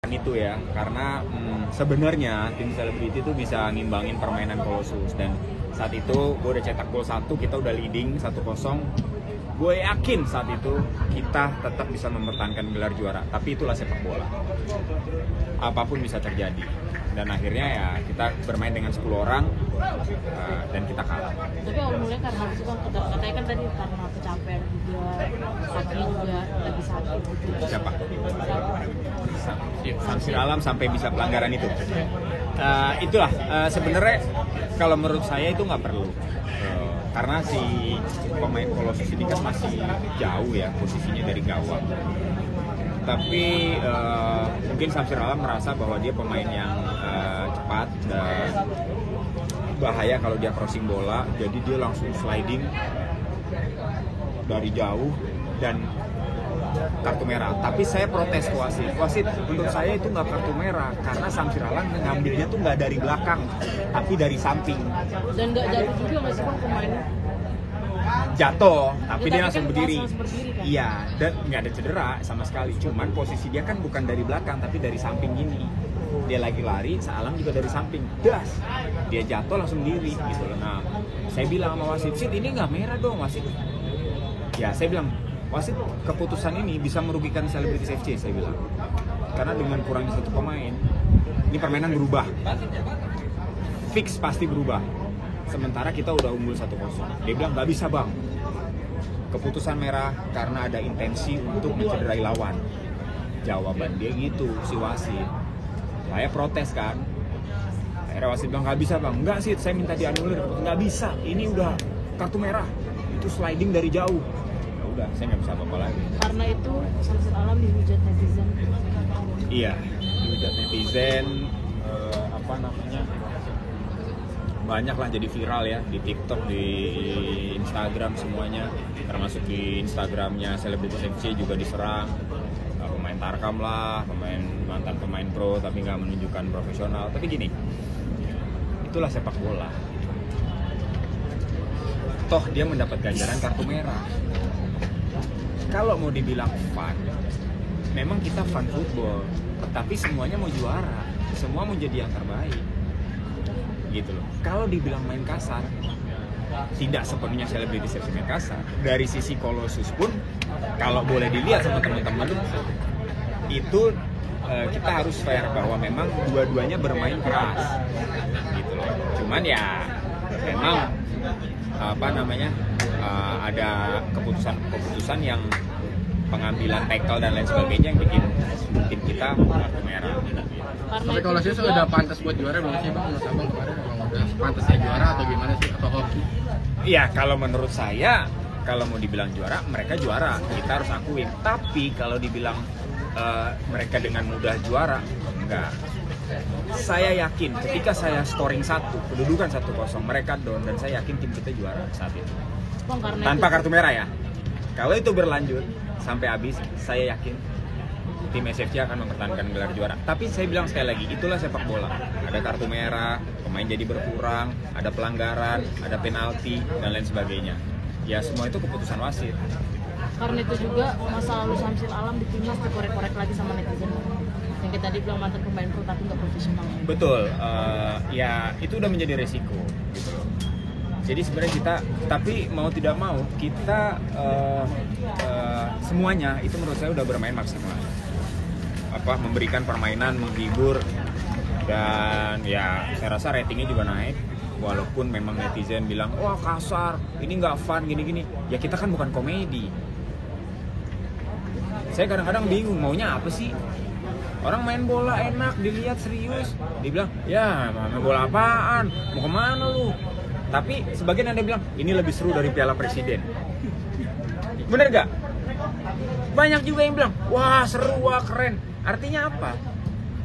itu ya, karena sebenarnya tim selebriti itu bisa ngimbangin permainan Colossus, dan saat itu gue udah cetak gol 1, kita udah leading 1-0. Gue yakin saat itu kita tetap bisa mempertahankan gelar juara, tapi itulah sepak bola, apapun bisa terjadi. Dan akhirnya ya kita bermain dengan 10 orang dan kita kalah. Tapi awal mulai karena itu kan katanya kan tadi karena kecapean juga, kaki juga lagi sakit gitu. Siapa? Samsir Alam sampai bisa pelanggaran itu. Itulah sebenarnya kalau menurut saya itu nggak perlu. Karena si pemain Colossus ini kan masih jauh ya posisinya dari gawang. Tapi mungkin Samsir Alam merasa bahwa dia pemain yang cepat dan bahaya kalau dia crossing bola, jadi dia langsung sliding dari jauh dan kartu merah. Tapi saya protes ke wasit. Wasit menurut saya itu nggak kartu merah karena Samsir Alam ngambilnya tuh nggak dari belakang, tapi dari samping. Dan nggak jatuh juga nggak sih bang pemainnya? Jatuh, tapi dia langsung kan berdiri. kan? Iya, dan nggak ada cedera sama sekali. Cuman posisi dia kan bukan dari belakang, tapi dari samping gini. Dia lagi lari, Alam juga dari samping. Das, dia jatuh langsung diri gitu loh. Nah, saya bilang sama wasit, "Sit, ini nggak merah dong, wasit." Ya, saya bilang, wasit keputusan ini bisa merugikan Selebritis FC, saya bilang. Karena dengan kurangnya satu pemain, ini permainan berubah. Fix pasti berubah. Sementara kita udah unggul 1-0. Dia bilang nggak bisa bang. Keputusan merah karena ada intensi untuk mencederai lawan. Jawaban dia gitu, si wasit. Saya protes kan. Akhirnya wasit bilang nggak bisa bang. Nggak sih, saya minta dianulir. Nggak bisa, ini udah kartu merah. Itu sliding dari jauh. Ya udah, saya nggak bisa apa-apa lagi. Karena itu Samsir Alam dihujat netizen. Iya, dihujat netizen. Apa namanya? Banyak lah jadi viral ya di TikTok, di Instagram semuanya, termasuk di Instagramnya Selebritis FC juga diserang. Pemain Tarkam lah, mantan pemain pro tapi nggak menunjukkan profesional. Tapi gini, itulah sepak bola. Toh dia mendapat ganjaran kartu merah. Kalau mau dibilang fun, memang kita fun football, tapi semuanya mau juara, semua mau jadi yang terbaik. Gitu loh. Kalau dibilang main kasar, tidak sepenuhnya Selebritis FC main kasar. Dari sisi Colossus pun, kalau boleh dilihat sama teman-teman, itu kita harus fair bahwa memang dua-duanya bermain keras. Gitu loh. Cuman ya, memang apa namanya, ada keputusan yang pengambilan tackle dan lain sebagainya yang bikin tim kita kartu merah. Tapi kalau sih udah pantas buat juara belum sih bang? Menurut abang kemarin emang udah pantasnya juara atau gimana sih, atau hoki? Iya, kalau menurut saya, kalau mau dibilang juara, mereka juara, kita harus akuin. Tapi kalau dibilang mereka dengan mudah juara, enggak. Saya yakin ketika saya scoring 1, kedudukan 1-0, mereka down, dan saya yakin tim kita juara saat itu. Bang, Tanpa kartu merah ya. Kalau itu berlanjut sampai habis, saya yakin tim SFC akan mempertahankan gelar juara. Tapi saya bilang sekali lagi, itulah sepak bola. Ada kartu merah, pemain jadi berkurang, ada pelanggaran, ada penalti, dan lain sebagainya. Ya semua itu keputusan wasit. Karena itu juga masa lalu Samsir Alam di timnas dikorek-korek lagi sama netizen. Yang kita tadi bilang mantan pemain pro tapi nggak profesional. Betul, ya itu udah menjadi resiko. Gitu loh. Jadi sebenarnya kita, tapi mau tidak mau, kita semuanya itu menurut saya udah bermain maksimal. Memberikan permainan, menghibur, dan ya saya rasa ratingnya juga naik. Walaupun memang netizen bilang, wah kasar, ini nggak fun, gini-gini. Ya kita kan bukan komedi. Saya kadang-kadang bingung, maunya apa sih? Orang main bola enak, dilihat serius. Dibilang, ya main bola apaan? Mau kemana lu? Tapi sebagian ada bilang, ini lebih seru dari Piala Presiden. Bener gak? Banyak juga yang bilang, wah seru, wah keren. Artinya apa?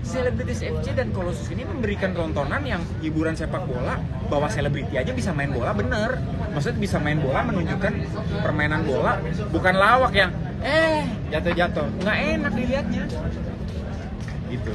Selebritis FC dan Colossus ini memberikan tontonan yang hiburan sepak bola, bahwa selebriti aja bisa main bola bener. Maksudnya bisa main bola, menunjukkan permainan bola, bukan lawak yang jatuh-jatuh. Nggak enak dilihatnya. Gitu.